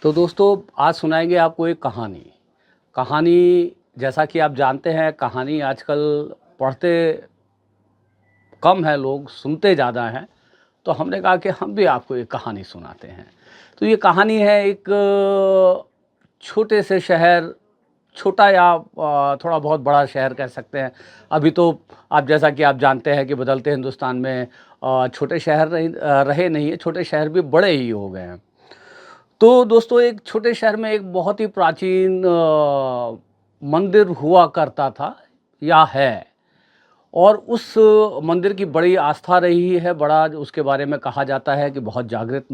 तो दोस्तों आज सुनाएंगे आपको एक कहानी। कहानी जैसा कि आप जानते हैं कहानी आजकल पढ़ते कम है लोग, सुनते ज़्यादा हैं। तो हमने कहा कि हम भी आपको एक कहानी सुनाते हैं। तो ये कहानी है एक छोटे से शहर, छोटा या थोड़ा बहुत बड़ा शहर कह सकते हैं। अभी तो आप जैसा कि आप जानते हैं कि बदलते हिंदुस्तान में छोटे शहर रहे नहीं है, छोटे शहर भी बड़े ही हो गए हैं। तो दोस्तों एक छोटे शहर में एक बहुत ही प्राचीन मंदिर हुआ करता था या है। और उस मंदिर की बड़ी आस्था रही है, बड़ा उसके बारे में कहा जाता है कि बहुत जागृत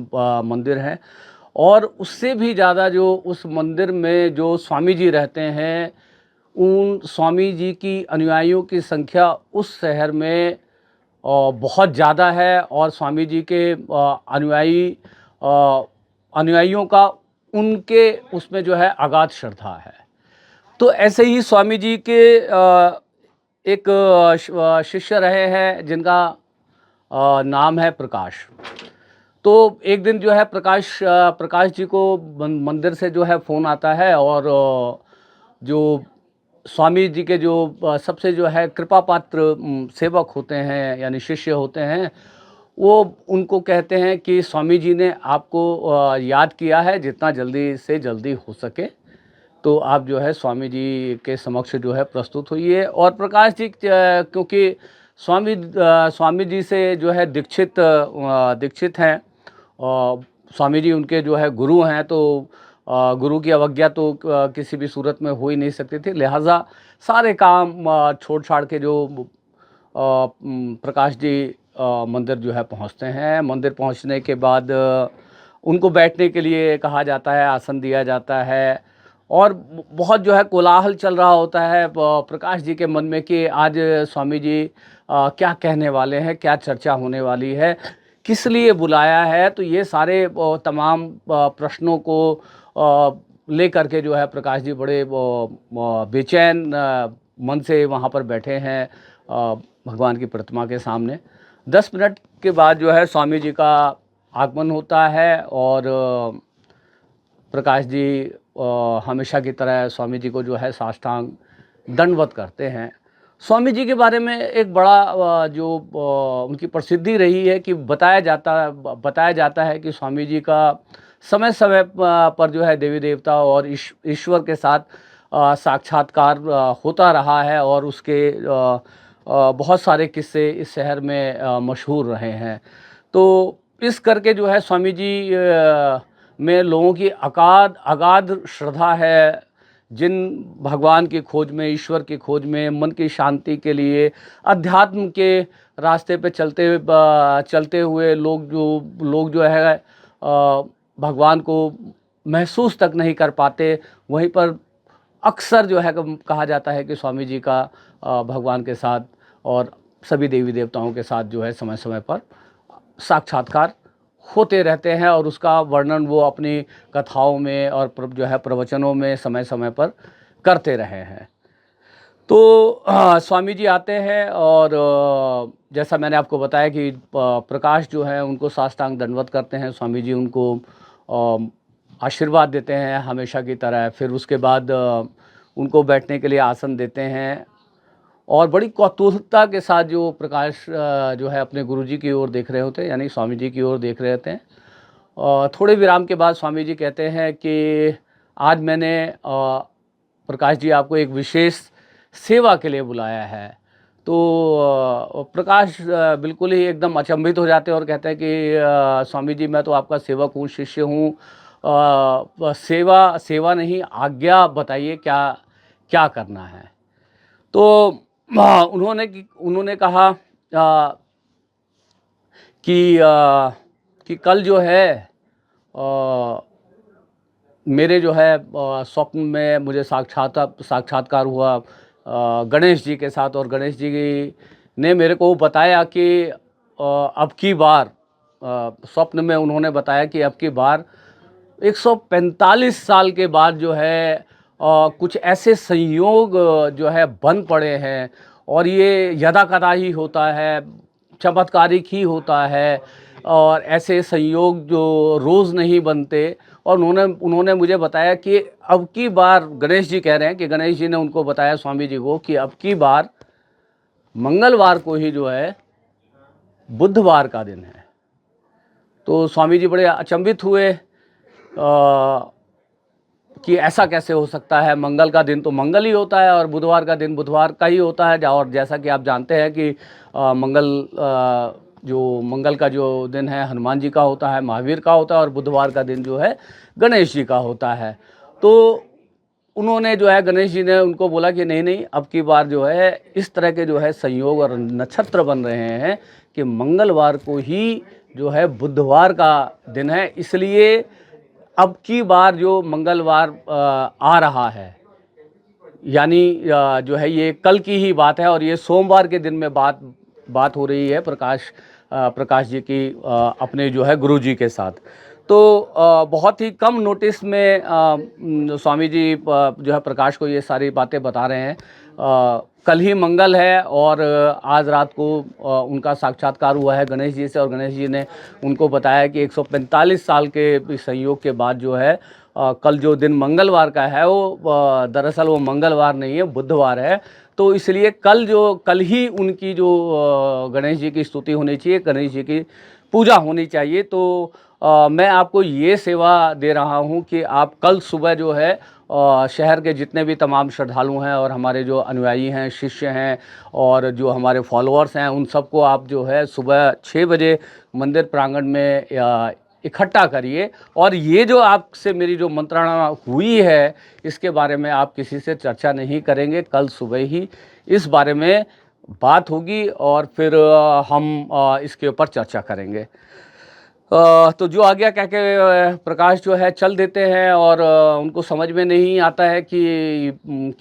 मंदिर है। और उससे भी ज़्यादा जो उस मंदिर में जो स्वामी जी रहते हैं, उन स्वामी जी की अनुयायियों की संख्या उस शहर में बहुत ज़्यादा है। और स्वामी जी के अ, अनुयायियों का उनके उसमें जो है अगाध श्रद्धा है। तो ऐसे ही स्वामी जी के एक शिष्य रहे हैं जिनका नाम है प्रकाश। तो एक दिन जो है प्रकाश जी को मंदिर से जो है फ़ोन आता है। और जो स्वामी जी के जो सबसे जो है कृपा पात्र सेवक होते हैं यानी शिष्य होते हैं, वो उनको कहते हैं कि स्वामी जी ने आपको याद किया है, जितना जल्दी से जल्दी हो सके तो आप जो है स्वामी जी के समक्ष जो है प्रस्तुत हुई। और प्रकाश जी क्योंकि स्वामी जी से जो है दीक्षित हैं और स्वामी जी उनके जो है गुरु हैं। तो गुरु की अवज्ञा तो किसी भी सूरत में हो ही नहीं सकती थी। लिहाजा सारे काम छोड़ छाड़ के जो प्रकाश जी मंदिर जो है पहुंचते हैं। मंदिर पहुंचने के बाद उनको बैठने के लिए कहा जाता है, आसन दिया जाता है। और बहुत जो है कोलाहल चल रहा होता है प्रकाश जी के मन में कि आज स्वामी जी क्या कहने वाले हैं, क्या चर्चा होने वाली है, किस लिए बुलाया है। तो ये सारे तमाम प्रश्नों को लेकर के जो है प्रकाश जी बड़े बेचैन मन से वहाँ पर बैठे हैं भगवान की प्रतिमा के सामने। 10 मिनट के बाद जो है स्वामी जी का आगमन होता है। और प्रकाश जी हमेशा की तरह स्वामी जी को जो है साष्टांग दंडवत करते हैं। स्वामी जी के बारे में एक बड़ा जो उनकी प्रसिद्धि रही है कि बताया जाता है कि स्वामी जी का समय समय पर जो है देवी देवता और ईश्वर के साथ साक्षात्कार होता रहा है। और उसके बहुत सारे किस्से इस शहर में मशहूर रहे हैं। तो इस करके जो है स्वामी जी में लोगों की अगाध श्रद्धा है। जिन भगवान की खोज में, ईश्वर की खोज में, मन की शांति के लिए, अध्यात्म के रास्ते पे चलते हुए लोग जो है भगवान को महसूस तक नहीं कर पाते, वहीं पर अक्सर जो है कहा जाता है कि स्वामी जी का भगवान के साथ और सभी देवी देवताओं के साथ जो है समय समय पर साक्षात्कार होते रहते हैं। और उसका वर्णन वो अपनी कथाओं में और जो है प्रवचनों में समय समय पर करते रहे हैं। तो स्वामी जी आते हैं और जैसा मैंने आपको बताया कि प्रकाश जो है उनको साष्टांग दंडवत करते हैं। स्वामी जी उनको आशीर्वाद देते हैं हमेशा की तरह। फिर उसके बाद उनको बैठने के लिए आसन देते हैं। और बड़ी कौतूहलता के साथ जो प्रकाश जो है अपने गुरुजी की ओर देख रहे होते हैं, यानी स्वामी जी की ओर देख रहे होते हैं। और थोड़े विराम के बाद स्वामी जी कहते हैं कि आज मैंने प्रकाश जी आपको एक विशेष सेवा के लिए बुलाया है। तो प्रकाश बिल्कुल ही एकदम अचंभित हो जाते हैं और कहते हैं कि स्वामी जी मैं तो आपका सेवक हूँ, शिष्य हूँ। सेवा सेवा नहीं, आज्ञा बताइए क्या क्या करना है। तो उन्होंने कहा कि कल जो है मेरे जो है स्वप्न में मुझे साक्षात्कार हुआ गणेश जी के साथ। और गणेश जी ने मेरे को बताया कि अब की बार स्वप्न में उन्होंने बताया कि अब की बार 145 साल के बाद जो है कुछ ऐसे संयोग जो है बन पड़े हैं। और ये यदा कदा ही होता है, चमत्कारिक ही होता है। और ऐसे संयोग जो रोज़ नहीं बनते। और उन्होंने मुझे बताया कि अब की बार गणेश जी कह रहे हैं कि गणेश जी ने उनको बताया स्वामी जी को कि अब की बार मंगलवार को ही जो है बुधवार का दिन है। तो स्वामी जी बड़े अचंभित हुए कि ऐसा कैसे हो सकता है, मंगल का दिन तो मंगल ही होता है और बुधवार का दिन बुधवार का ही होता है। और जैसा कि आप जानते हैं कि मंगल का जो दिन है हनुमान जी का होता है, महावीर का होता है, और बुधवार का दिन जो है गणेश जी का होता है। तो उन्होंने जो है गणेश जी ने उनको बोला कि नहीं नहीं, अब की बार जो है इस तरह के जो है संयोग और नक्षत्र बन रहे हैं कि मंगलवार को ही जो है बुधवार का दिन है, इसलिए अब की बार जो मंगलवार आ रहा है, यानी जो है ये कल की ही बात है और ये सोमवार के दिन में बात हो रही है प्रकाश जी की अपने जो है गुरु जी के साथ। तो बहुत ही कम नोटिस में स्वामी जी जो है प्रकाश को ये सारी बातें बता रहे हैं। कल ही मंगल है और आज रात को उनका साक्षात्कार हुआ है गणेश जी से, और गणेश जी ने उनको बताया कि 145 साल के संयोग के बाद जो है कल जो दिन मंगलवार का है वो दरअसल वो मंगलवार नहीं है, बुधवार है। तो इसलिए कल ही उनकी जो गणेश जी की स्तुति होनी चाहिए, गणेश जी की पूजा होनी चाहिए। तो मैं आपको ये सेवा दे रहा हूँ कि आप कल सुबह जो है शहर के जितने भी तमाम श्रद्धालु हैं और हमारे जो अनुयायी हैं, शिष्य हैं और जो हमारे फॉलोअर्स हैं, उन सबको आप जो है सुबह 6 बजे मंदिर प्रांगण में इकट्ठा करिए। और ये जो आपसे मेरी जो मंत्रणा हुई है इसके बारे में आप किसी से चर्चा नहीं करेंगे। कल सुबह ही इस बारे में बात होगी और फिर हम इसके ऊपर चर्चा करेंगे। तो जो आज्ञा कह के प्रकाश जो है चल देते हैं और उनको समझ में नहीं आता है कि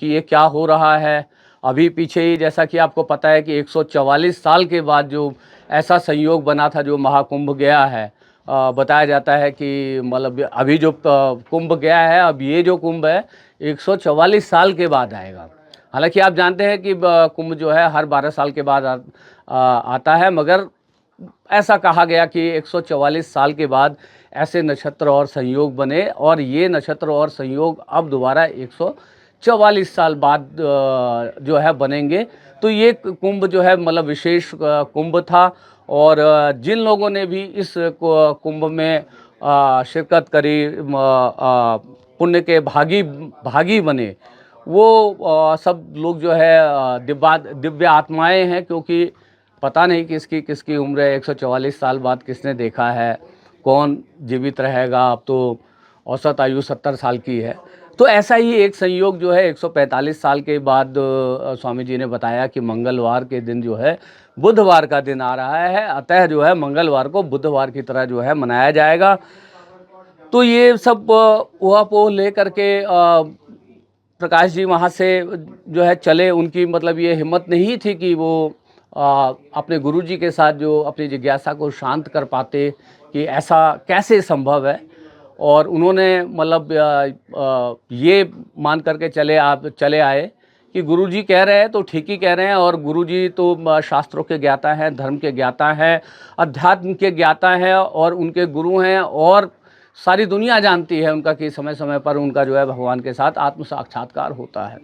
ये क्या हो रहा है। अभी पीछे ही जैसा कि आपको पता है कि 144 साल के बाद जो ऐसा संयोग बना था जो महाकुंभ गया है, बताया जाता है कि मतलब अभी जो कुंभ गया है, अब ये जो कुंभ है 144 साल के बाद आएगा। हालांकि आप जानते हैं कि कुंभ जो है हर 12 साल के बाद आता है, मगर ऐसा कहा गया कि 144 साल के बाद ऐसे नक्षत्र और संयोग बने और ये नक्षत्र और संयोग अब दोबारा 144 साल बाद जो है बनेंगे। तो ये कुंभ जो है मतलब विशेष कुंभ था और जिन लोगों ने भी इस कुंभ में शिरकत करी, पुण्य के भागी बने, वो सब लोग जो है दिव्य आत्माएं हैं, क्योंकि पता नहीं किसकी किसकी उम्र है। 144 साल बाद किसने देखा है, कौन जीवित रहेगा। अब तो औसत आयु 70 साल की है। तो ऐसा ही एक संयोग जो है 145 साल के बाद स्वामी जी ने बताया कि मंगलवार के दिन जो है बुधवार का दिन आ रहा है, अतः जो है मंगलवार को बुधवार की तरह जो है मनाया जाएगा। तो ये सब ऊहापोह ले करके प्रकाश जी वहाँ से जो है चले। उनकी मतलब ये हिम्मत नहीं थी कि वो अपने गुरुजी के साथ जो अपनी जिज्ञासा को शांत कर पाते कि ऐसा कैसे संभव है। और उन्होंने मतलब ये मान करके चले आए कि गुरुजी कह रहे हैं तो ठीक ही कह रहे हैं, और गुरुजी तो शास्त्रों के ज्ञाता हैं, धर्म के ज्ञाता हैं, अध्यात्म के ज्ञाता हैं और उनके गुरु हैं। और सारी दुनिया जानती है उनका कि समय समय पर उनका जो है भगवान के साथ आत्म साक्षात्कार होता है।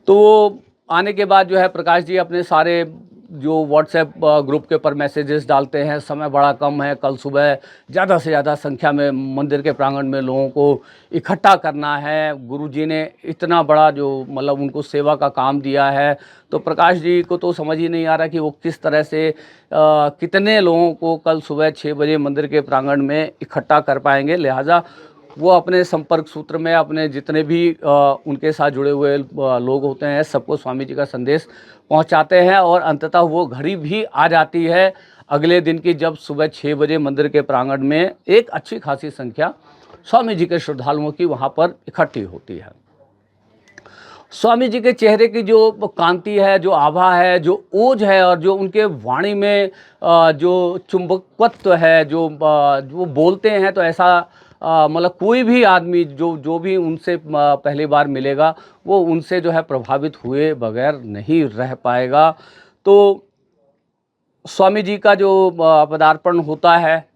तो वो आने के बाद जो है प्रकाश जी अपने सारे जो व्हाट्सएप ग्रुप के ऊपर मैसेजेस डालते हैं, समय बड़ा कम है, कल सुबह ज़्यादा से ज़्यादा संख्या में मंदिर के प्रांगण में लोगों को इकट्ठा करना है। गुरुजी ने इतना बड़ा जो मतलब उनको सेवा का काम दिया है, तो प्रकाश जी को तो समझ ही नहीं आ रहा कि वो किस तरह से कितने लोगों को कल सुबह 6 बजे मंदिर के प्रांगण में इकट्ठा कर पाएंगे। लिहाजा वो अपने संपर्क सूत्र में अपने जितने भी उनके साथ जुड़े हुए लोग होते हैं सबको स्वामी जी का संदेश पहुंचाते हैं, और अंततः वो घड़ी भी आ जाती है अगले दिन की, जब सुबह 6 बजे मंदिर के प्रांगण में एक अच्छी खासी संख्या स्वामी जी के श्रद्धालुओं की वहाँ पर इकट्ठी होती है। स्वामी जी के चेहरे की जो कांति है, जो आभा है, जो ओज है, और जो उनके वाणी में जो चुंबकत्व है, जो बोलते हैं तो ऐसा मतलब कोई भी आदमी जो भी उनसे पहली बार मिलेगा वो उनसे जो है प्रभावित हुए बगैर नहीं रह पाएगा। तो स्वामी जी का जो पदार्पण होता है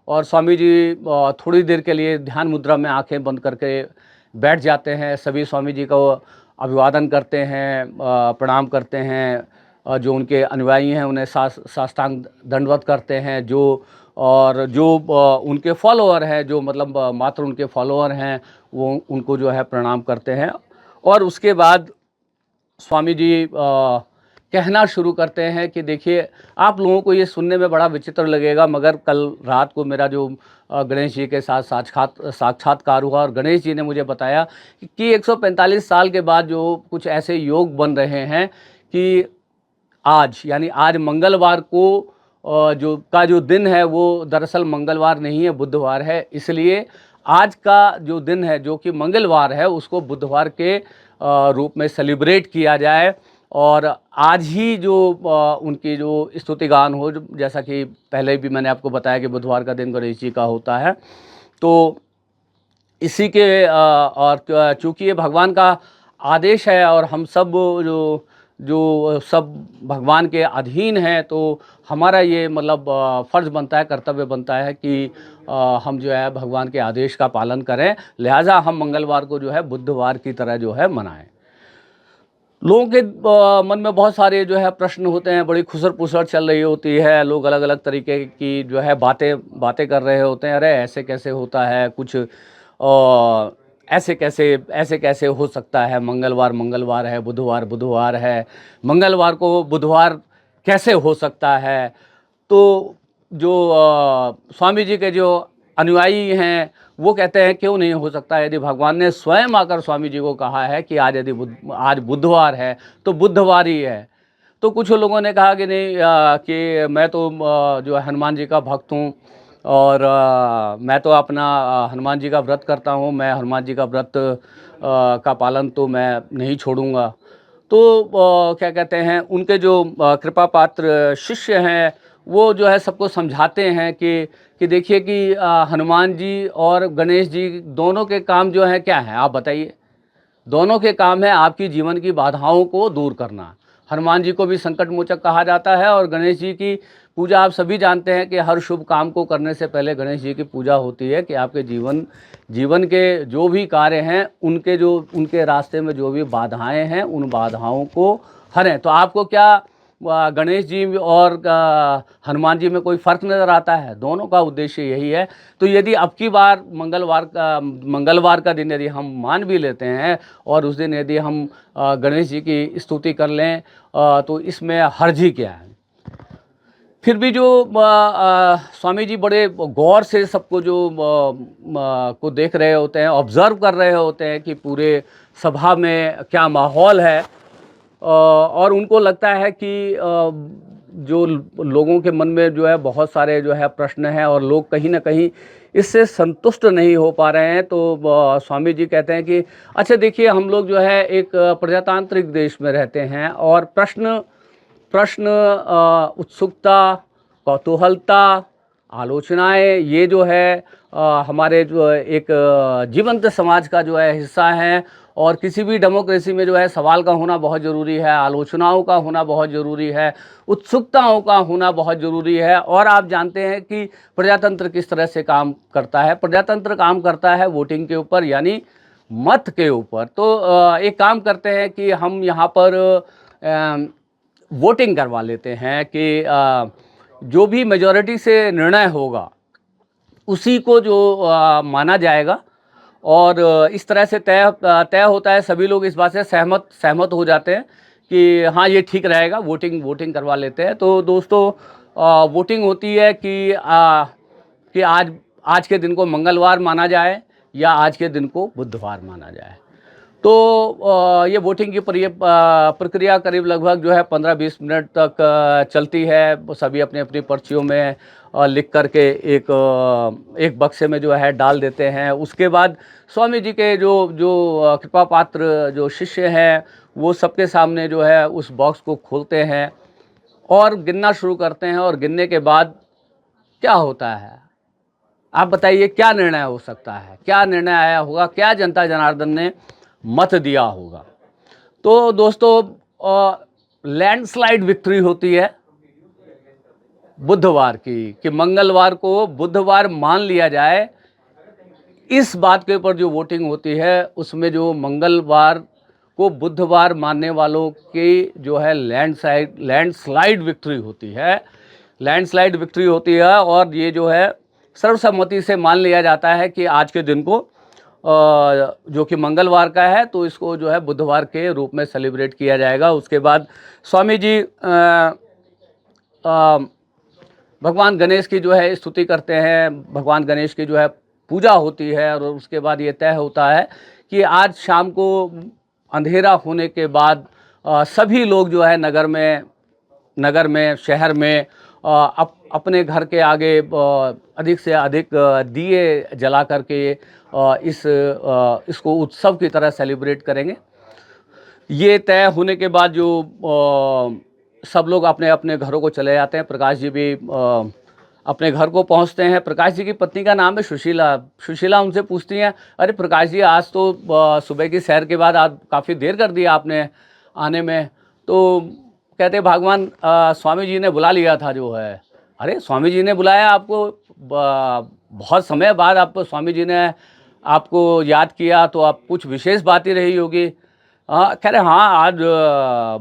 और स्वामी जी थोड़ी देर के लिए ध्यान मुद्रा में आंखें बंद करके बैठ जाते हैं। सभी स्वामी जी को अभिवादन करते हैं, प्रणाम करते हैं। जो उनके अनुयायी हैं उन्हें साष्टांग दंडवत करते हैं। जो उनके फॉलोअर हैं, जो मतलब मात्र उनके फॉलोअर हैं, वो उनको जो है प्रणाम करते हैं। और उसके बाद स्वामी जी कहना शुरू करते हैं कि देखिए, आप लोगों को ये सुनने में बड़ा विचित्र लगेगा, मगर कल रात को मेरा जो गणेश जी के साथ साक्षात्कार हुआ और गणेश जी ने मुझे बताया कि 145 साल के बाद जो कुछ ऐसे योग बन रहे हैं कि आज, यानी आज मंगलवार को जो दिन है वो दरअसल मंगलवार नहीं है, बुधवार है। इसलिए आज का जो दिन है, जो कि मंगलवार है, उसको बुधवार के रूप में सेलिब्रेट किया जाए। और आज ही जो उनकी जो स्तुति गान हो, जैसा कि पहले भी मैंने आपको बताया कि बुधवार का दिन गणेश जी का होता है। तो इसी के और चूँकि ये भगवान का आदेश है और हम सब जो जो सब भगवान के अधीन हैं, तो हमारा ये मतलब फ़र्ज़ बनता है, कर्तव्य बनता है कि हम जो है भगवान के आदेश का पालन करें। लिहाजा हम मंगलवार को जो है बुधवार की तरह जो है मनाएं। लोगों के मन में बहुत सारे जो है प्रश्न होते हैं, बड़ी खुसर-पुसर चल रही होती है, लोग अलग-अलग तरीके की जो है बातें कर रहे होते हैं। अरे ऐसे कैसे होता है, कुछ ऐसे कैसे हो सकता है, मंगलवार मंगलवार है, बुधवार बुधवार है, मंगलवार को बुधवार कैसे हो सकता है। तो जो स्वामी जी के जो अनुयायी हैं, वो कहते हैं क्यों नहीं हो सकता, यदि भगवान ने स्वयं आकर स्वामी जी को कहा है कि आज बुधवार है तो बुधवार ही है। तो कुछ लोगों ने कहा कि नहीं, कि मैं तो जो है हनुमान जी का भक्त हूँ और मैं तो अपना हनुमान जी का व्रत करता हूँ, मैं हनुमान जी का व्रत का पालन तो मैं नहीं छोड़ूंगा। तो क्या कहते हैं, उनके जो कृपा पात्र शिष्य हैं, वो जो है सबको समझाते हैं कि देखिए कि हनुमान जी और गणेश जी दोनों के काम जो हैं क्या हैं, आप बताइए। दोनों के काम है आपकी जीवन की बाधाओं को दूर करना। हनुमान जी को भी संकट मोचक कहा जाता है और गणेश जी की पूजा आप सभी जानते हैं कि हर शुभ काम को करने से पहले गणेश जी की पूजा होती है कि आपके जीवन के जो भी कार्य हैं, उनके रास्ते में जो भी बाधाएं हैं, उन बाधाओं को हरें। तो आपको क्या गणेश जी और हनुमान जी में कोई फ़र्क नज़र आता है? दोनों का उद्देश्य यही है। तो यदि अब की बार मंगलवार का दिन यदि हम मान भी लेते हैं और उस दिन यदि हम गणेश जी की स्तुति कर लें, तो इसमें हर्ज ही क्या है। फिर भी जो स्वामी जी बड़े गौर से सबको जो को देख रहे होते हैं, ऑब्ज़र्व कर रहे होते हैं कि पूरे सभा में क्या माहौल है। और उनको लगता है कि जो लोगों के मन में जो है बहुत सारे जो है प्रश्न हैं और लोग कहीं न कहीं इससे संतुष्ट नहीं हो पा रहे हैं। तो स्वामी जी कहते हैं कि अच्छा देखिए, हम लोग जो है एक प्रजातांत्रिक देश में रहते हैं और प्रश्न प्रश्न उत्सुकता, कौतूहलता, आलोचनाएँ, ये जो है हमारे जो एक जीवंत समाज का जो है हिस्सा हैं। और किसी भी डेमोक्रेसी में जो है सवाल का होना बहुत ज़रूरी है, आलोचनाओं का होना बहुत ज़रूरी है, उत्सुकताओं का होना बहुत ज़रूरी है। और आप जानते हैं कि प्रजातंत्र किस तरह से काम करता है। प्रजातंत्र काम करता है वोटिंग के ऊपर, यानी मत के ऊपर। तो एक काम करते हैं कि हम यहाँ पर वोटिंग करवा लेते हैं कि जो भी मेजॉरिटी से निर्णय होगा उसी को जो माना जाएगा। और इस तरह से तय होता है, सभी लोग इस बात से सहमत हो जाते हैं कि हाँ ये ठीक रहेगा, वोटिंग करवा लेते हैं। तो दोस्तों, वोटिंग होती है कि आज के दिन को मंगलवार माना जाए या आज के दिन को बुधवार माना जाए। तो ये वोटिंग की प्रक्रिया करीब लगभग जो है 15-20 मिनट तक चलती है। सभी अपनी अपनी पर्चियों में लिख करके एक बक्से में जो है डाल देते हैं। उसके बाद स्वामी जी के जो जो कृपा पात्र जो शिष्य हैं, वो सबके सामने जो है उस बॉक्स को खोलते हैं और गिनना शुरू करते हैं। और गिनने के बाद क्या होता है, आप बताइए, क्या निर्णय हो सकता है, क्या निर्णय आया होगा, क्या जनता जनार्दन ने मत दिया होगा। तो दोस्तों, लैंडस्लाइड विक्ट्री होती है बुधवार की, कि मंगलवार को बुधवार मान लिया जाए। इस बात के ऊपर जो वोटिंग होती है उसमें जो मंगलवार को बुधवार मानने वालों की जो है लैंडस्लाइड विक्ट्री होती है, लैंडस्लाइड विक्ट्री होती है। और ये जो है सर्वसम्मति से मान लिया जाता है कि आज के दिन को जो कि मंगलवार का है, तो इसको जो है बुधवार के रूप में सेलिब्रेट किया जाएगा। उसके बाद स्वामी जी भगवान गणेश की जो है स्तुति करते हैं, भगवान गणेश की जो है पूजा होती है। और उसके बाद ये तय होता है कि आज शाम को अंधेरा होने के बाद सभी लोग जो है नगर में शहर में अपने घर के आगे अधिक से अधिक दिए जला करके इसको उत्सव की तरह सेलिब्रेट करेंगे। ये तय होने के बाद जो सब लोग अपने अपने घरों को चले जाते हैं। प्रकाश जी भी अपने घर को पहुंचते हैं। प्रकाश जी की पत्नी का नाम है सुशीला। सुशीला उनसे पूछती हैं, अरे प्रकाश जी, आज तो सुबह की सैर के बाद आज काफ़ी देर कर दिया आपने आने में। तो कहते भगवान स्वामी जी ने बुला लिया था जो है। अरे स्वामी जी ने बुलाया आपको? बहुत समय बाद आपको स्वामी जी ने आपको याद किया, तो आप कुछ विशेष बात ही रही होगी। कह रहे हाँ, आज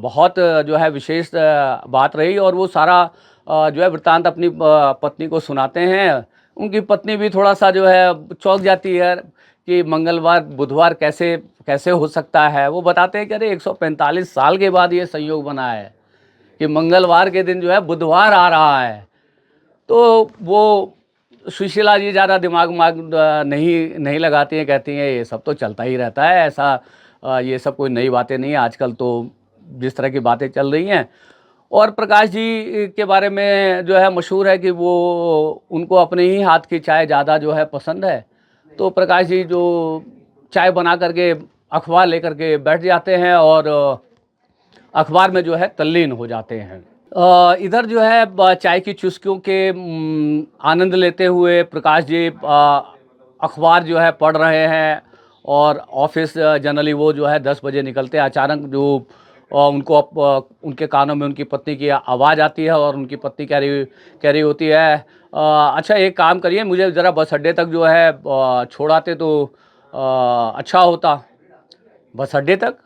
बहुत जो है विशेष बात रही। और वो सारा जो है वृत्तांत अपनी पत्नी को सुनाते हैं। उनकी पत्नी भी थोड़ा सा जो है चौंक जाती है कि मंगलवार बुधवार कैसे कैसे हो सकता है। वो बताते हैं कि अरे 145 साल के बाद ये संयोग बना है कि मंगलवार के दिन जो है बुधवार आ रहा है। तो वो सुशीला जी ज़्यादा दिमाग नहीं लगाती हैं, कहती हैं ये सब तो चलता ही रहता है, ऐसा ये सब कोई नई बातें नहीं है, आजकल तो जिस तरह की बातें चल रही हैं। और प्रकाश जी के बारे में जो है मशहूर है कि वो उनको अपने ही हाथ की चाय ज़्यादा जो है पसंद है। तो प्रकाश जी जो चाय बना करके अखबार लेकर के बैठ जाते हैं और अखबार में जो है तल्लीन हो जाते हैं। इधर जो है चाय की चुस्कियों के आनंद लेते हुए प्रकाश जी अखबार जो है पढ़ रहे हैं। और ऑफिस जनरली वो जो है 10 बजे निकलते हैं। अचानक जो उनको उनके कानों में उनकी पत्नी की आवाज़ आती है और उनकी पत्नी कह रही होती है, अच्छा एक काम करिए, मुझे ज़रा बस अड्डे तक जो है छोड़ाते तो अच्छा होता। बस अड्डे तक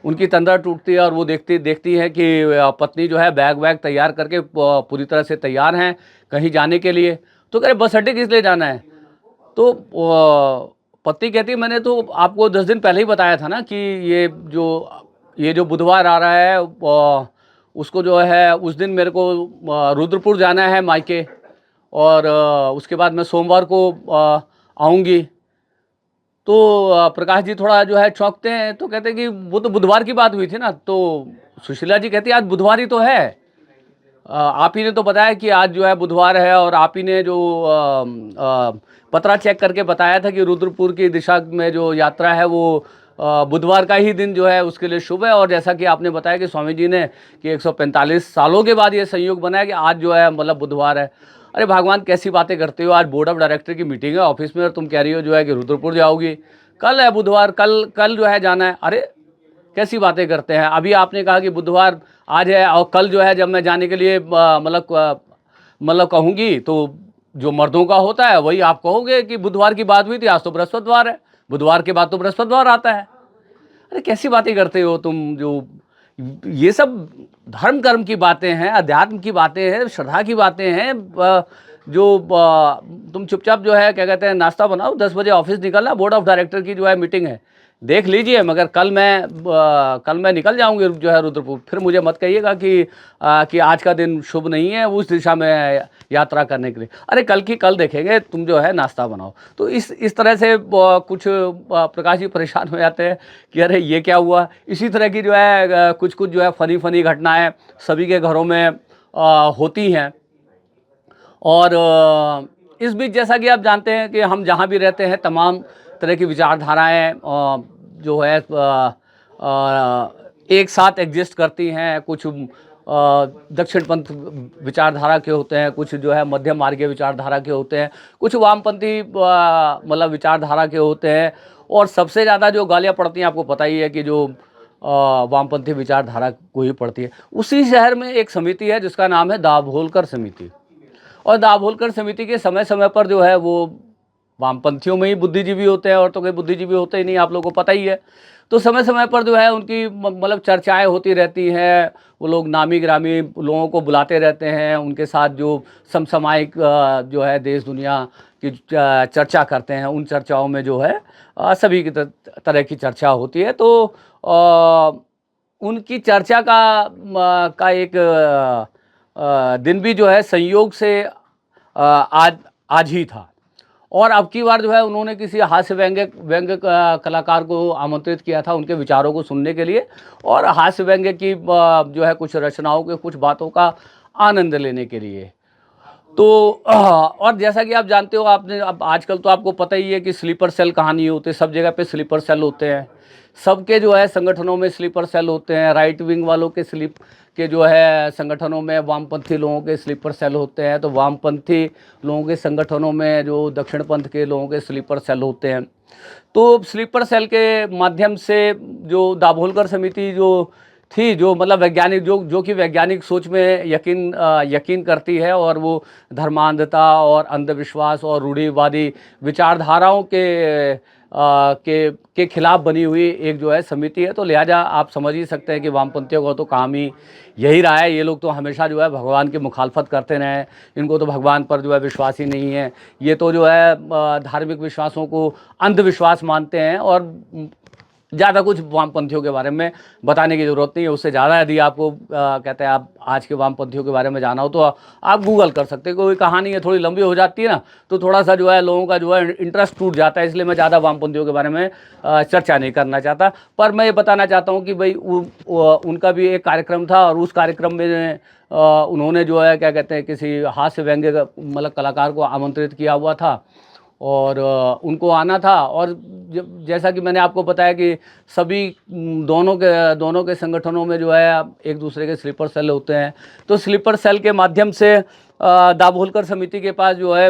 उनकी तंद्रा टूटती है और वो देखती है कि पत्नी जो है बैग वैग तैयार करके पूरी तरह से तैयार हैं कहीं जाने के लिए। तो कह रहे बस अड्डे किस लिए जाना है? तो पत्नी कहती है, मैंने तो आपको 10 दिन पहले ही बताया था ना कि ये जो बुधवार आ रहा है उसको जो है उस दिन मेरे को रुद्रपुर जाना है मायके। और उसके बाद मैं सोमवार को आऊँगी। तो प्रकाश जी थोड़ा जो है चौंकते हैं। तो कहते हैं कि वो तो बुधवार की बात हुई थी ना। तो सुशीला जी कहती है आज बुधवार ही तो है, आप ही ने तो बताया कि आज जो है बुधवार है। और आप ही ने जो पत्रा चेक करके बताया था कि रुद्रपुर की दिशा में जो यात्रा है वो बुधवार का ही दिन जो है उसके लिए शुभ है। और जैसा कि आपने बताया कि स्वामी जी ने कि 145 सालों के बाद ये संयोग बना है कि आज जो है मतलब बुधवार है। अरे भगवान कैसी बातें करते हो, आज बोर्ड ऑफ डायरेक्टर की मीटिंग है ऑफिस में और तुम कह रही हो जो है कि रुद्रपुर जाओगी, कल है बुधवार, कल जो है जाना है। अरे कैसी बातें करते हैं, अभी आपने कहा कि बुधवार आज है और कल जो है जब मैं जाने के लिए मतलब कहूँगी तो जो मर्दों का होता है वही आप कहोगे कि बुधवार की बात हुई थी, आज तो बृहस्पतिवार है, बुधवार के बाद तो बृहस्पतिवार आता है। अरे कैसी बातें करते हो तुम, जो ये सब धर्म कर्म की बातें हैं, अध्यात्म की बातें हैं, श्रद्धा की बातें हैं। जो तुम चुपचाप जो है क्या कहते हैं नाश्ता बनाओ, 10 बजे ऑफिस निकलना, बोर्ड ऑफ डायरेक्टर की जो है मीटिंग है देख लीजिए, मगर कल मैं निकल जाऊंगी जो है रुद्रपुर। फिर मुझे मत कहिएगा कि आज का दिन शुभ नहीं है उस दिशा में यात्रा करने के लिए। अरे कल की कल देखेंगे, तुम जो है नाश्ता बनाओ। तो इस तरह से कुछ प्रकाश जी परेशान हो जाते हैं कि अरे ये क्या हुआ। इसी तरह की जो है कुछ जो है फनी घटनाएं सभी के घरों में होती हैं। और इस बीच जैसा कि आप जानते हैं कि हम जहाँ भी रहते हैं तमाम तरह की विचारधाराएं जो है एक साथ एग्जिस्ट करती हैं। कुछ दक्षिण पंथ विचारधारा के होते हैं, कुछ जो है मध्य मार्गीय विचारधारा के होते हैं, कुछ वामपंथी मतलब विचारधारा के होते हैं। और सबसे ज़्यादा जो गालियाँ पड़ती हैं आपको पता ही है कि जो वामपंथी विचारधारा को ही पड़ती है। उसी शहर में एक समिति है जिसका नाम है दाभोलकर समिति। और दाभोलकर समिति के समय समय पर जो है वो वामपंथियों में ही बुद्धिजीवी होते हैं, और तो कोई बुद्धिजीवी होते ही नहीं, आप लोगों को पता ही है। तो समय समय पर जो है उनकी मतलब चर्चाएं होती रहती हैं, वो लोग नामी ग्रामी लोगों को बुलाते रहते हैं, उनके साथ जो समसामयिक जो है देश दुनिया की चर्चा करते हैं, उन चर्चाओं में जो है सभी की तरह की चर्चा होती है। तो उनकी चर्चा का एक दिन भी जो है संयोग से आज आज ही था। और अब की बार जो है उन्होंने किसी हास्य व्यंग्य कलाकार को आमंत्रित किया था उनके विचारों को सुनने के लिए, और हास्य व्यंग्य की जो है कुछ रचनाओं के कुछ बातों का आनंद लेने के लिए। तो और जैसा कि आप जानते हो, आपने अब आजकल तो आपको पता ही है कि स्लीपर सेल कहाँ नहीं होते, सब जगह पे स्लीपर सेल होते हैं। सबके जो है संगठनों में स्लीपर सेल होते हैं। राइट विंग वालों के जो है संगठनों में वामपंथी लोगों के स्लीपर सेल होते हैं, तो वामपंथी लोगों के संगठनों में जो दक्षिण पंथ के लोगों के स्लीपर सेल होते हैं। तो स्लीपर सेल के माध्यम से जो दाभोलकर समिति जो थी, जो मतलब वैज्ञानिक जो कि वैज्ञानिक सोच में यकीन करती है, और वो धर्मांधता और अंधविश्वास और रूढ़िवादी विचारधाराओं के खिलाफ बनी हुई एक जो है समिति है। तो लिहाजा आप समझ ही सकते हैं कि वामपंथियों का तो काम ही यही रहा है। ये लोग तो हमेशा जो है भगवान की मुखालफत करते रहे हैं, इनको तो भगवान पर जो है विश्वास ही नहीं है। ये तो जो है धार्मिक विश्वासों को अंधविश्वास मानते हैं, और ज़्यादा कुछ वामपंथियों के बारे में बताने की ज़रूरत नहीं है। उससे ज़्यादा यदि आपको कहते हैं आप आज के वामपंथियों के बारे में जाना हो तो आप गूगल कर सकते हैं। कोई कहानी है थोड़ी लंबी हो जाती है ना, तो थोड़ा सा जो है लोगों का जो है इंटरेस्ट टूट जाता है, इसलिए मैं ज़्यादा वामपंथियों के बारे में चर्चा नहीं करना चाहता। पर मैं ये बताना चाहता हूँ कि भाई उनका भी एक कार्यक्रम था, और उस कार्यक्रम में उन्होंने जो है क्या कहते हैं किसी हास्य व्यंग्य मतलब कलाकार को आमंत्रित किया हुआ था, और उनको आना था। और जैसा कि मैंने आपको बताया कि सभी दोनों के संगठनों में जो है एक दूसरे के स्लीपर सेल होते हैं। तो स्लीपर सेल के माध्यम से दाभोलकर समिति के पास जो है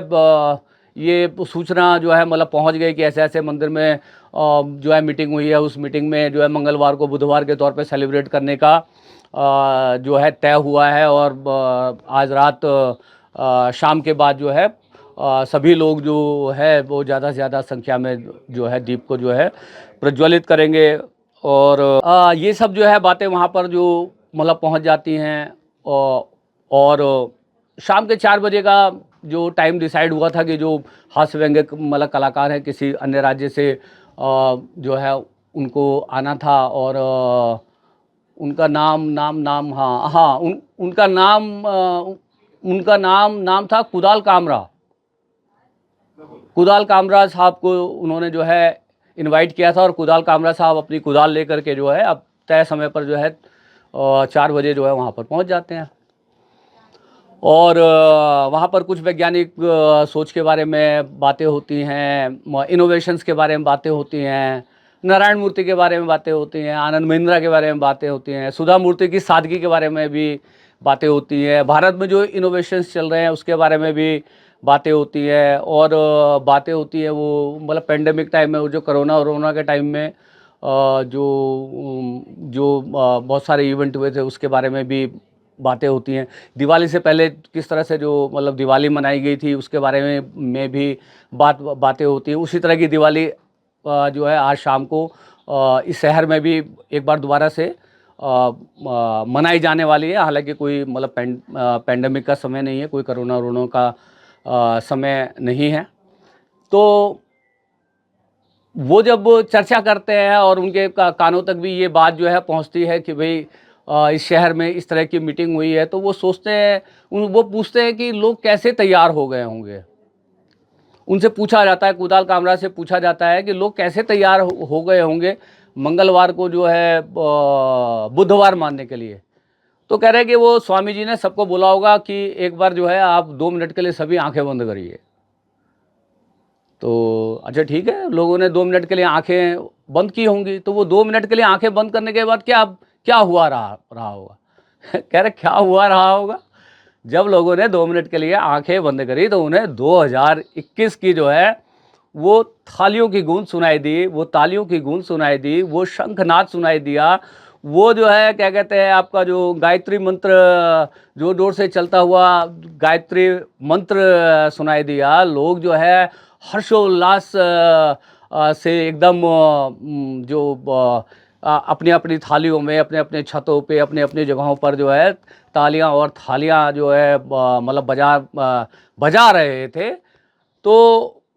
ये सूचना जो है मतलब पहुंच गई कि ऐसे ऐसे मंदिर में जो है मीटिंग हुई है। उस मीटिंग में जो है मंगलवार को बुधवार के तौर पे सेलिब्रेट करने का जो है तय हुआ है, और आज रात शाम के बाद जो है सभी लोग जो है वो ज़्यादा से ज़्यादा संख्या में जो है दीप को जो है प्रज्वलित करेंगे। और ये सब जो है बातें वहाँ पर जो मतलब पहुँच जाती हैं। और शाम के 4 बजे का जो टाइम डिसाइड हुआ था कि जो हास्य व्यंग्य मतलब कलाकार हैं किसी अन्य राज्य से जो है उनको आना था, और उनका उनका नाम था कुदाल कामरा साहब को उन्होंने जो है इनवाइट किया था। और कुदाल कामरा साहब अपनी कुदाल लेकर के जो है अब तय समय पर जो है 4 बजे जो है वहाँ पर पहुँच जाते हैं। और वहाँ पर कुछ वैज्ञानिक सोच के बारे में बातें होती हैं, इनोवेशंस के बारे में बातें होती हैं, नारायण मूर्ति के बारे में बातें होती हैं, आनंद महिंद्रा के बारे में बातें होती हैं, सुधा मूर्ति की सादगी के बारे में भी बातें होती हैं, भारत में जो इनोवेशंस चल रहे हैं उसके बारे में भी बातें होती है। और बातें होती है वो मतलब पेंडेमिक टाइम में, वो जो कोरोना के टाइम में जो बहुत सारे इवेंट हुए थे उसके बारे में भी बातें होती हैं। दिवाली से पहले किस तरह से जो मतलब दिवाली मनाई गई थी उसके बारे में भी बातें होती हैं। उसी तरह की दिवाली जो है आज शाम को इस शहर में भी एक बार दोबारा से मनाई जाने वाली है। हालांकि कोई मतलब पेंडेमिक का समय नहीं है, कोई कोरोना का समय नहीं है। तो वो जब चर्चा करते हैं और उनके कानों तक भी ये बात जो है पहुंचती है कि भाई इस शहर में इस तरह की मीटिंग हुई है, तो वो सोचते हैं, वो पूछते हैं कि लोग कैसे तैयार हो गए होंगे। उनसे पूछा जाता है, कुदाल कामरा से पूछा जाता है कि लोग कैसे तैयार हो गए होंगे मंगलवार को जो है बुधवार मानने के लिए। तो कह रहे हैं कि वो स्वामी जी ने सबको बोला होगा कि एक बार जो है आप 2 मिनट के लिए सभी आंखें बंद करिए। तो अच्छा ठीक है, लोगों ने 2 मिनट के लिए आंखें बंद की होंगी। तो वो 2 मिनट के लिए आंखें बंद करने के बाद क्या हुआ रहा होगा कह रहे क्या हुआ रहा होगा, जब लोगों ने 2 मिनट के लिए आंखें बंद करी तो उन्हें 2021 की जो है वो थालियों की गूंज सुनाई दी, वो तालियों की गूंज सुनाई दी, वो शंखनाद सुनाई दिया, वो जो है क्या कहते हैं आपका जो गायत्री मंत्र जोर जोर से चलता हुआ गायत्री मंत्र सुनाई दिया। लोग जो है हर्षोल्लास से एकदम अपनी अपनी थालियों में अपने अपने छतों पे अपने अपने जगहों पर जो है तालियां और थालियां जो है मतलब बजा रहे थे। तो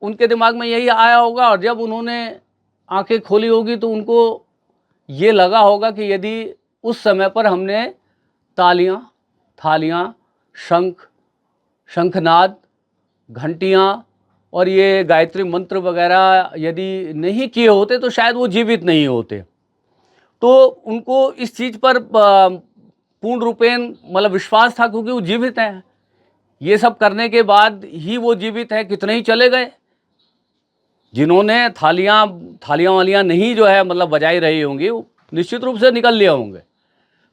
उनके दिमाग में यही आया होगा और जब उन्होंने आंखें खोली होगी तो उनको ये लगा होगा कि यदि उस समय पर हमने तालियां, थालियां, शंखनाद, घंटियां और ये गायत्री मंत्र वगैरह यदि नहीं किए होते तो शायद वो जीवित नहीं होते। तो उनको इस चीज़ पर पूर्ण रूपेण मतलब विश्वास था क्योंकि वो जीवित हैं। ये सब करने के बाद ही वो जीवित हैं, कितने ही चले गए। जिन्होंने थालियां वालियां नहीं जो है मतलब बजाई रही होंगी, वो निश्चित रूप से निकल लिए होंगे।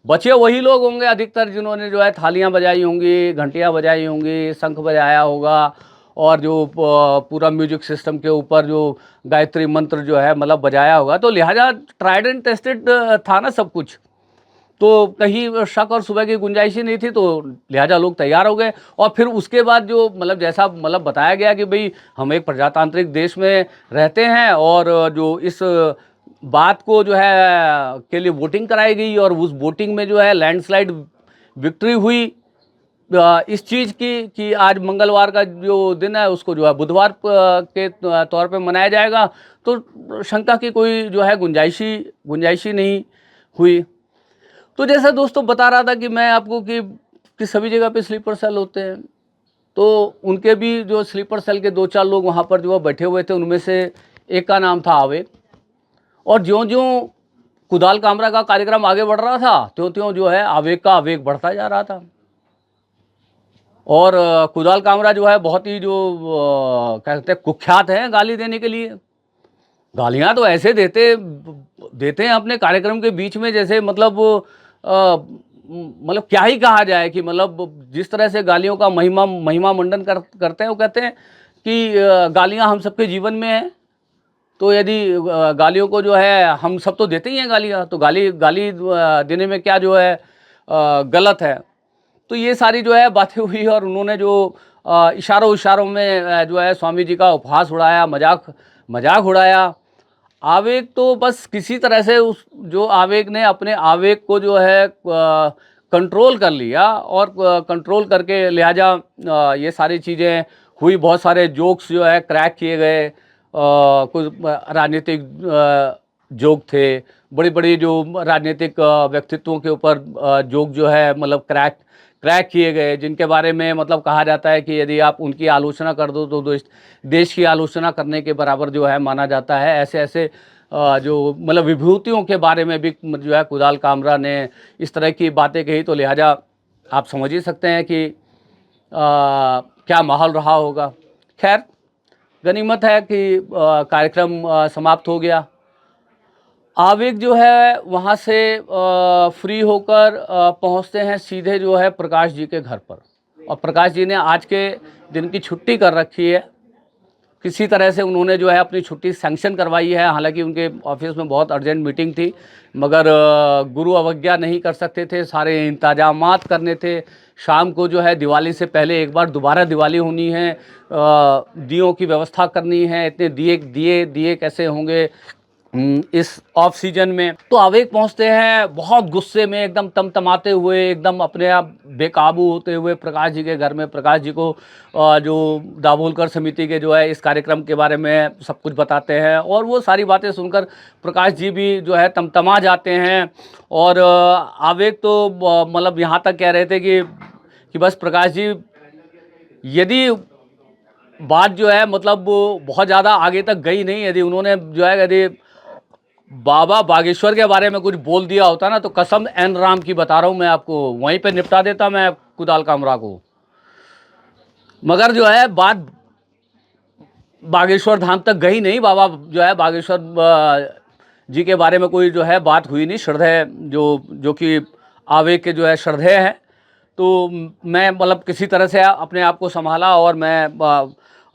बचे वही लोग होंगे अधिकतर जिन्होंने जो है थालियां बजाई होंगी, घंटियां बजाई होंगी, शंख बजाया होगा और जो पूरा म्यूजिक सिस्टम के ऊपर जो गायत्री मंत्र जो है मतलब बजाया होगा। तो लिहाजा ट्राइड एंड टेस्टेड था ना सब कुछ, तो कहीं शक और शुबह की गुंजाइश ही नहीं थी। तो लिहाजा लोग तैयार हो गए और फिर उसके बाद जो मतलब जैसा मतलब बताया गया कि भाई हम एक प्रजातांत्रिक देश में रहते हैं और जो इस बात को जो है के लिए वोटिंग कराई गई और उस वोटिंग में जो है लैंडस्लाइड विक्ट्री हुई इस चीज़ की कि आज मंगलवार का जो दिन है उसको जो है बुधवार के तौर पे मनाया जाएगा। तो शंका की कोई जो है गुंजाइश ही नहीं हुई। तो जैसा दोस्तों बता रहा था कि मैं आपको कि सभी जगह पे स्लीपर सेल होते हैं, तो उनके भी जो स्लीपर सेल के 2-4 लोग वहाँ पर जो बैठे हुए थे, उनमें से एक का नाम था आवेग। और ज्यों-ज्यों कुदाल कामरा का कार्यक्रम आगे बढ़ रहा था, त्यों-त्यों जो है आवेग का आवेग बढ़ता जा रहा था। और कुदाल कामरा जो है बहुत ही जो क्या कहते हैं कुख्यात हैं गाली देने के लिए। गालियाँ तो ऐसे देते हैं अपने कार्यक्रम के बीच में जैसे मतलब मतलब क्या ही कहा जाए कि मतलब जिस तरह से गालियों का महिमा मंडन करते हैं। वो कहते हैं कि गालियाँ हम सबके जीवन में हैं, तो यदि गालियों को जो है हम सब तो देते ही हैं गालियाँ, तो गाली देने में क्या जो है गलत है। तो ये सारी जो है बातें हुई और उन्होंने जो इशारों में जो है स्वामी जी का उपहास उड़ाया, मजाक उड़ाया। आवेग तो बस किसी तरह से उस जो आवेग ने अपने आवेग को जो है कंट्रोल कर लिया और कंट्रोल करके लिहाजा ये सारी चीज़ें हुई। बहुत सारे जोक्स जो है क्रैक किए गए, कुछ राजनीतिक जोक थे, बड़ी बड़ी जो राजनीतिक व्यक्तित्वों के ऊपर जोक जो है मतलब क्रैक किए गए, जिनके बारे में मतलब कहा जाता है कि यदि आप उनकी आलोचना कर दो तो देश की आलोचना करने के बराबर जो है माना जाता है। ऐसे ऐसे जो मतलब विभूतियों के बारे में भी जो है कुदाल कामरा ने इस तरह की बातें कही। तो लिहाजा आप समझ ही सकते हैं कि क्या माहौल रहा होगा। खैर, गनीमत है कि कार्यक्रम समाप्त हो गया। आवेग जो है वहाँ से फ्री होकर पहुँचते हैं सीधे जो है प्रकाश जी के घर पर। और प्रकाश जी ने आज के दिन की छुट्टी कर रखी है। किसी तरह से उन्होंने जो है अपनी छुट्टी सैंक्शन करवाई है। हालांकि उनके ऑफिस में बहुत अर्जेंट मीटिंग थी, मगर गुरु अवज्ञा नहीं कर सकते थे, सारे इंतजामात करने थे। शाम को जो है दिवाली से पहले एक बार दोबारा दिवाली होनी है, दियों की व्यवस्था करनी है। इतने दिए कैसे होंगे इस ऑफ सीजन में। तो आवेग पहुंचते हैं बहुत गुस्से में, एकदम तमतमाते हुए, एकदम अपने आप बेकाबू होते हुए प्रकाश जी के घर में। प्रकाश जी को जो दाभोलकर समिति के जो है इस कार्यक्रम के बारे में सब कुछ बताते हैं और वो सारी बातें सुनकर प्रकाश जी भी जो है तमतमा जाते हैं। और आवेग तो मतलब यहाँ तक कह रहे थे कि बस प्रकाश जी यदि बात जो है मतलब बहुत ज़्यादा आगे तक गई नहीं, यदि उन्होंने जो है यदि बाबा बागेश्वर के बारे में कुछ बोल दिया होता ना, तो कसम एन राम की बता रहा हूँ मैं आपको, वहीं पे निपटा देता मैं कुदाल कामरा को। मगर जो है बात बागेश्वर धाम तक गई नहीं। बाबा जो है बागेश्वर जी के बारे में कोई जो है बात हुई नहीं। श्रद्धेय जो कि आवेग के जो है श्रद्धेय हैं। तो मैं मतलब किसी तरह से अपने आप को संभाला और मैं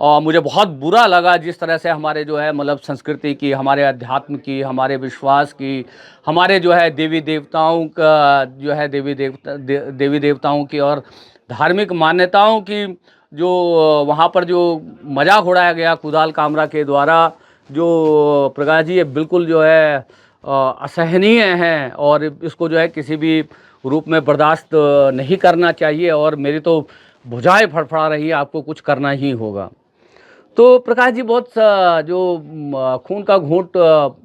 और मुझे बहुत बुरा लगा जिस तरह से हमारे जो है मतलब संस्कृति की, हमारे अध्यात्म की, हमारे विश्वास की, हमारे जो है देवी देवताओं का जो है देवी देवताओं की और धार्मिक मान्यताओं की जो वहाँ पर जो मजाक उड़ाया गया कुदाल कामरा के द्वारा, जो प्रकाश जी ये बिल्कुल जो है असहनीय है और इसको जो है किसी भी रूप में बर्दाश्त नहीं करना चाहिए और मेरी तो भुजाएं फड़फड़ा रही है, आपको कुछ करना ही होगा। तो प्रकाश जी बहुत जो खून का घूंट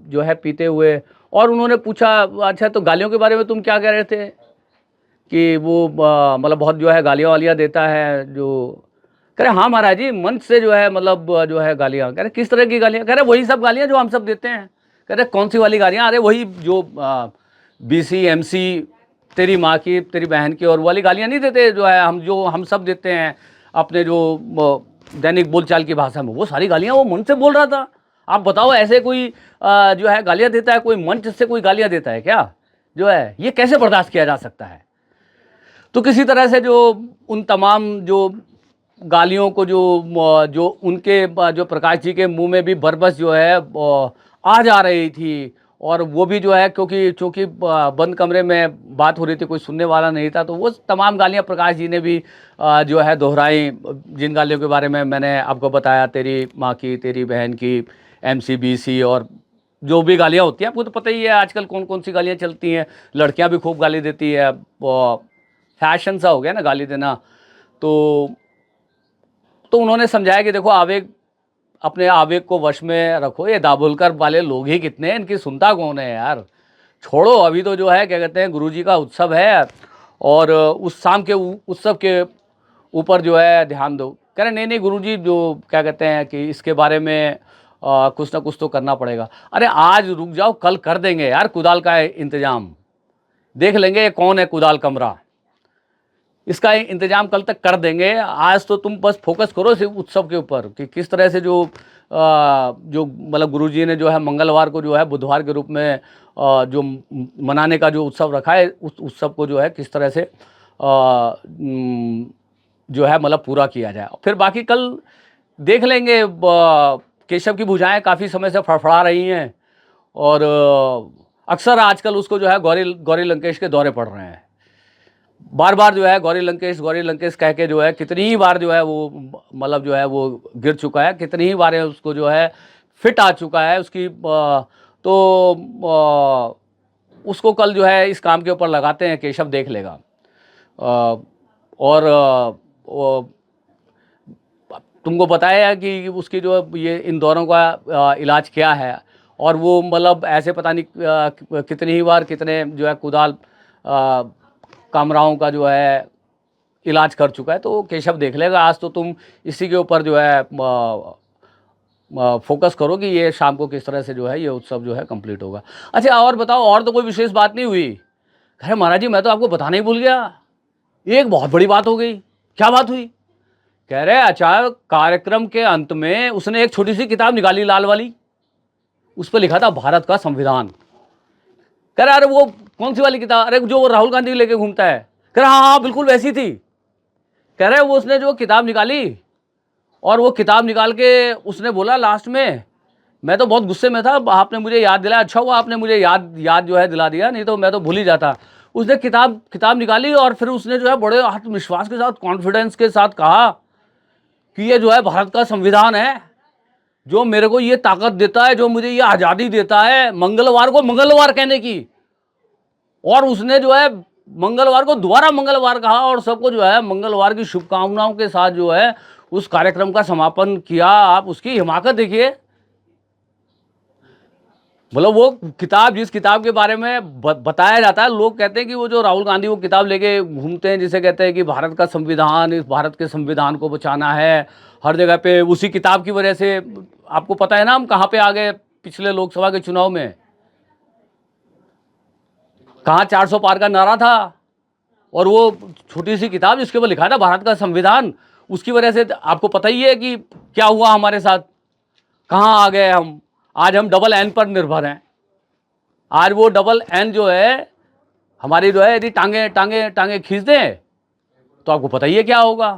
जो है पीते हुए, और उन्होंने पूछा, अच्छा तो गालियों के बारे में तुम क्या कह रहे थे कि वो मतलब बहुत जो है गालियाँ वालियाँ देता है जो। कह रहे हाँ महाराज जी, मंच से जो है मतलब जो है गालियाँ। कह रहे किस तरह की गालियाँ? कह रहे वही सब गालियाँ जो हम सब देते हैं। कह रहे कौन सी वाली गालियाँ? अरे वही जो BC MC, तेरी माँ की, तेरी बहन की, और वाली गालियाँ नहीं देते जो है हम सब देते हैं अपने जो दैनिक बोलचाल की भाषा में, वो सारी गालियाँ वो मंच से बोल रहा था। आप बताओ, ऐसे कोई जो है गालियाँ देता है, कोई मंच से कोई गालियाँ देता है क्या? जो है ये कैसे बर्दाश्त किया जा सकता है? तो किसी तरह से जो उन तमाम जो गालियों को जो उनके जो प्रकाश जी के मुंह में भी बरबस जो है आ जा रही थी, और वो भी जो है क्योंकि चूंकि बंद कमरे में बात हो रही थी, कोई सुनने वाला नहीं था, तो वो तमाम गालियां प्रकाश जी ने भी जो है दोहराई, जिन गालियों के बारे में मैंने आपको बताया, तेरी माँ की, तेरी बहन की, MCBC, और जो भी गालियां होती हैं आपको तो पता ही है आजकल कौन कौन सी गालियां चलती हैं। लड़कियां भी खूब गाली देती है, फैशन सा हो गया ना गाली देना। तो उन्होंने समझाया कि देखो, आवेग, अपने आवेग को वश में रखो, ये दाभोलकर वाले लोग ही कितने हैं, इनकी सुनता कौन है यार, छोड़ो। अभी तो जो है क्या कहते हैं, गुरुजी का उत्सव है और उस शाम के उत्सव के ऊपर जो है ध्यान दो। कह रहे नहीं नहीं गुरुजी, जो क्या कहते हैं कि इसके बारे में कुछ ना कुछ तो करना पड़ेगा। अरे आज रुक जाओ, कल कर देंगे यार कुदाल का इंतजाम, देख लेंगे ये कौन है कुदाल कमरा, इसका इंतजाम कल तक कर देंगे। आज तो तुम बस फोकस करो इस उत्सव के ऊपर कि किस तरह से जो मतलब गुरुजी ने जो है मंगलवार को जो है बुधवार के रूप में जो मनाने का जो उत्सव रखा है, उस उत्सव को जो है किस तरह से जो है मतलब पूरा किया जाए। फिर बाकी कल देख लेंगे। केशव की भुजाएं काफ़ी समय से फड़फड़ा रही हैं और अक्सर आजकल उसको जो है गौरी लंकेश के दौरे पड़ रहे हैं। बार बार जो है गौरी लंकेश कह के जो है कितनी ही बार जो है वो मतलब जो है वो गिर चुका है, कितनी ही बार उसको जो है फिट आ चुका है उसकी। तो उसको कल जो है इस काम के ऊपर लगाते हैं, केशव देख लेगा। और तुमको बताया कि उसकी जो ये इन दौरों का इलाज क्या है, और वो मतलब ऐसे पता नहीं कितनी ही बार कितने जो है कुदाल कामराओं का जो है इलाज कर चुका है। तो केशव देख लेगा। आज तो तुम इसी के ऊपर जो है फोकस करो कि ये शाम को किस तरह से जो है ये उत्सव जो है कंप्लीट होगा। अच्छा और बताओ, और तो कोई विशेष बात नहीं हुई? अरे महाराज जी, मैं तो आपको बताना ही भूल गया, एक बहुत बड़ी बात हो गई। क्या बात हुई? कह रहे अचानक कार्यक्रम के अंत में उसने एक छोटी सी किताब निकाली, लाल वाली, उस पर लिखा था भारत का संविधान। कह रहा अरे वो कौन सी वाली किताब? अरे जो राहुल गांधी लेके घूमता है। कह रहा हाँ हाँ बिल्कुल वैसी थी। कह रहे वो उसने जो किताब निकाली, और वो किताब निकाल के उसने बोला लास्ट में, मैं तो बहुत गुस्से में था, आपने मुझे याद दिलाया, अच्छा हुआ आपने मुझे याद जो है दिला दिया, नहीं तो मैं तो भूल ही जाता। उसने किताब निकाली और फिर उसने जो है बड़े आत्मविश्वास के साथ, कॉन्फिडेंस के साथ कहा कि ये जो है भारत का संविधान है, जो मेरे को ये ताकत देता है, जो मुझे ये आज़ादी देता है मंगलवार को मंगलवार कहने की। और उसने जो है मंगलवार को दोबारा मंगलवार कहा और सबको जो है मंगलवार की शुभकामनाओं के साथ जो है उस कार्यक्रम का समापन किया। आप उसकी हिमाकत देखिए। मतलब वो किताब, जिस किताब के बारे में बताया जाता है, लोग कहते हैं कि वो जो राहुल गांधी वो किताब लेके घूमते हैं, जिसे कहते हैं कि भारत का संविधान, इस भारत के संविधान को बचाना है हर जगह पे, उसी किताब की वजह से आपको पता है ना हम कहाँ पे आ गए पिछले लोकसभा के चुनाव में, कहाँ 400 पार का नारा था। और वो छोटी सी किताब जिसके ऊपर लिखा था भारत का संविधान, उसकी वजह से आपको पता ही है कि क्या हुआ हमारे साथ, कहाँ आ गए हम। आज हम डबल एन पर निर्भर हैं। आज वो डबल एन जो है हमारी जो है, यदि टांगे टांगे टांगे खींच दें तो आपको पता ही है क्या होगा।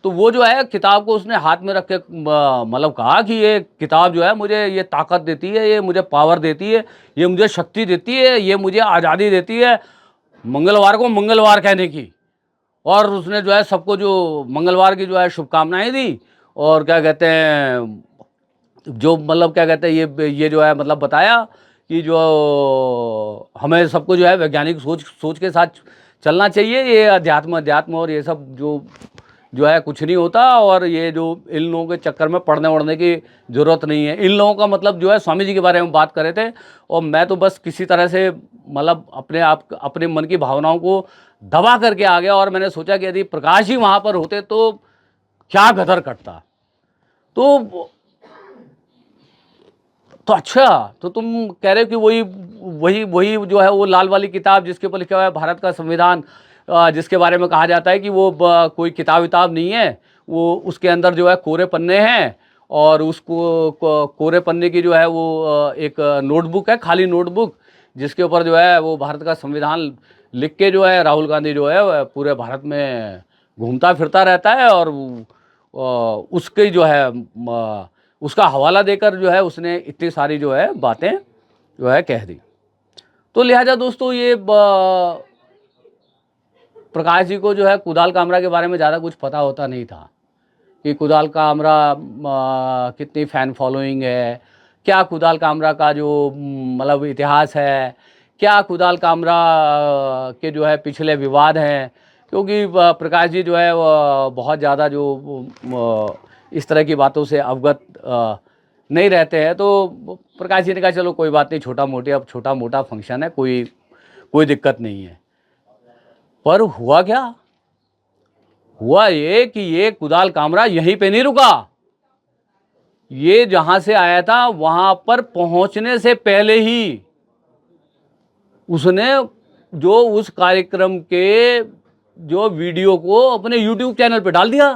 तो वो जो है किताब को उसने हाथ में रख के मतलब कहा कि ये किताब जो है मुझे ये ताकत देती है, ये मुझे पावर देती है, ये मुझे शक्ति देती है, ये मुझे आज़ादी देती है मंगलवार को मंगलवार कहने की। और उसने जो है सबको जो मंगलवार की जो है शुभकामनाएँ दी और क्या कहते हैं, जो मतलब क्या कहते हैं, ये जो है मतलब बताया कि जो हमें सबको जो है वैज्ञानिक सोच के साथ चलना चाहिए। ये अध्यात्म और ये सब जो है कुछ नहीं होता, और ये जो इन लोगों के चक्कर में पढ़ने वढ़ने की ज़रूरत नहीं है। इन लोगों का मतलब जो है स्वामी जी के बारे में बात कर रहे थे, और मैं तो बस किसी तरह से मतलब अपने मन की भावनाओं को दबा करके आ गया, और मैंने सोचा कि यदि प्रकाश जी वहाँ पर होते तो क्या गदर करता। तो अच्छा, तो तुम कह रहे हो कि वही जो है वो लाल वाली किताब जिसके ऊपर लिखा हुआ है भारत का संविधान, जिसके बारे में कहा जाता है कि वो कोई किताब नहीं है, वो उसके अंदर जो है कोरे पन्ने हैं, और उसको कोरे पन्ने की जो है वो एक नोटबुक है, खाली नोटबुक, जिसके ऊपर जो है वो भारत का संविधान लिख के जो है राहुल गांधी जो है पूरे भारत में घूमता फिरता रहता है, और उसके जो है उसका हवाला देकर जो है उसने इतनी सारी जो है बातें जो है कह दी। तो लिहाजा दोस्तों ये प्रकाश जी को जो है कुदाल कामरा के बारे में ज़्यादा कुछ पता होता नहीं था कि कुदाल कामरा कितनी फ़ैन फॉलोइंग है, क्या कुदाल कामरा का जो मतलब इतिहास है, क्या कुदाल कामरा के जो है पिछले विवाद हैं, क्योंकि प्रकाश जी जो है बहुत ज़्यादा जो इस तरह की बातों से अवगत नहीं रहते हैं। तो प्रकाश जी ने कहा चलो कोई बात नहीं, छोटा मोटा फंक्शन है, कोई दिक्कत नहीं है। पर हुआ क्या? हुआ ये कि ये कुदाल कामरा यहीं पे नहीं रुका, ये जहां से आया था वहां पर पहुंचने से पहले ही उसने जो उस कार्यक्रम के जो वीडियो को अपने YouTube चैनल पे डाल दिया,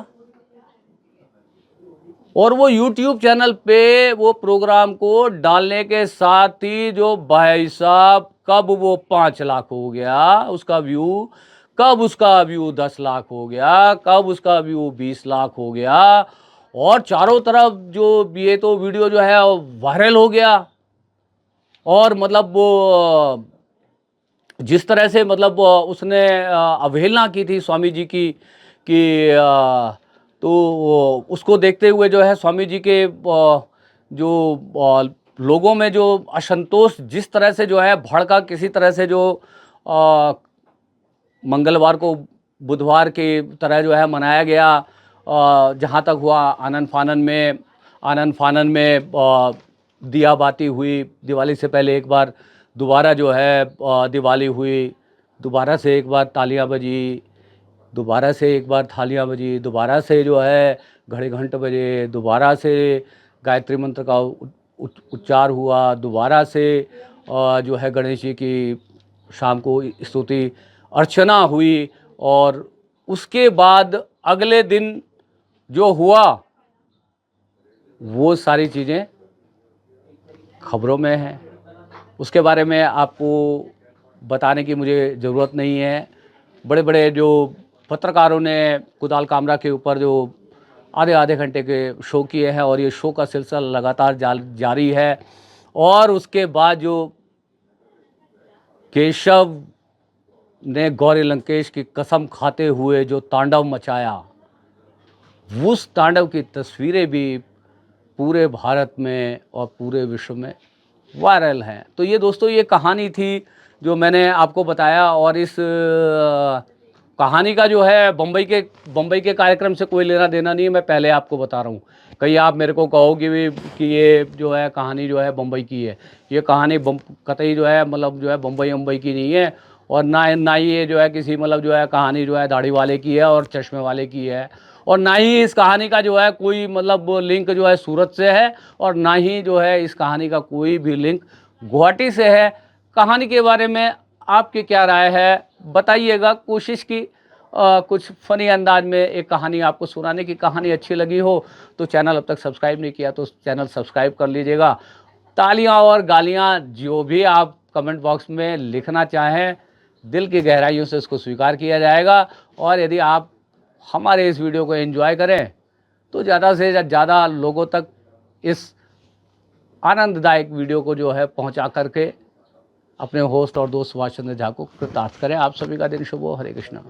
और वो YouTube चैनल पे वो प्रोग्राम को डालने के साथ ही जो भाई साहब कब वो 5 लाख हो गया उसका व्यू, कब उसका व्यू 10 लाख हो गया, कब उसका व्यू 20 लाख हो गया, और चारों तरफ जो ये तो वीडियो जो है वायरल हो गया। और मतलब वो जिस तरह से मतलब उसने अवहेलना की थी स्वामी जी की कि तो उसको देखते हुए जो है स्वामी जी के जो लोगों में जो असंतोष जिस तरह से जो है भड़का, किसी तरह से जो मंगलवार को बुधवार की तरह जो है मनाया गया, जहाँ तक हुआ आनन फानन में दिया बाती हुई, दिवाली से पहले एक बार दोबारा जो है दिवाली हुई, दोबारा से एक बार तालियां बजी, दोबारा से एक बार थालियां बजी, दोबारा से जो है घड़े घंट बजे, दोबारा से गायत्री मंत्र का उच्चार हुआ, दोबारा से जो है गणेश जी की शाम को स्तुति अर्चना हुई, और उसके बाद अगले दिन जो हुआ वो सारी चीज़ें खबरों में हैं, उसके बारे में आपको बताने की मुझे ज़रूरत नहीं है। बड़े बड़े जो पत्रकारों ने कुदाल कामरा के ऊपर जो आधे घंटे के शो किए हैं, और ये शो का सिलसिला लगातार जारी है। और उसके बाद जो केशव ने गौरी लंकेश की कसम खाते हुए जो तांडव मचाया, उस तांडव की तस्वीरें भी पूरे भारत में और पूरे विश्व में वायरल हैं। तो ये दोस्तों ये कहानी थी जो मैंने आपको बताया, और इस कहानी का जो है बम्बई के कार्यक्रम से कोई लेना देना नहीं है, मैं पहले आपको बता रहा हूँ। कहीं आप मेरे को कहोगे भी कि ये जो है कहानी जो है बम्बई की है, ये कहानी कतई जो है मतलब जो है बम्बई की नहीं है, और ना ही ये जो है किसी मतलब जो है कहानी जो है दाढ़ी वाले की है और चश्मे वाले की है, और ना ही इस कहानी का जो है कोई मतलब लिंक जो है सूरत से है, और ना ही जो है इस कहानी का कोई भी लिंक गुवाहाटी से है। कहानी के बारे में आपकी क्या राय है बताइएगा। कोशिश की कुछ फ़नी अंदाज में एक कहानी आपको सुनाने की। कहानी अच्छी लगी हो तो चैनल अब तक सब्सक्राइब नहीं किया तो चैनल सब्सक्राइब कर लीजिएगा। तालियां और गालियां जो भी आप कमेंट बॉक्स में लिखना चाहें, दिल की गहराइयों से उसको स्वीकार किया जाएगा। और यदि आप हमारे इस वीडियो को एंजॉय करें, तो ज़्यादा से ज़्यादा लोगों तक इस आनंददायक वीडियो को जो है पहुंचा करके अपने होस्ट और दोस्त सुभाष चंद्र झा को कृतार्थ करें। आप सभी का दिन शुभ हो। हरे कृष्णा।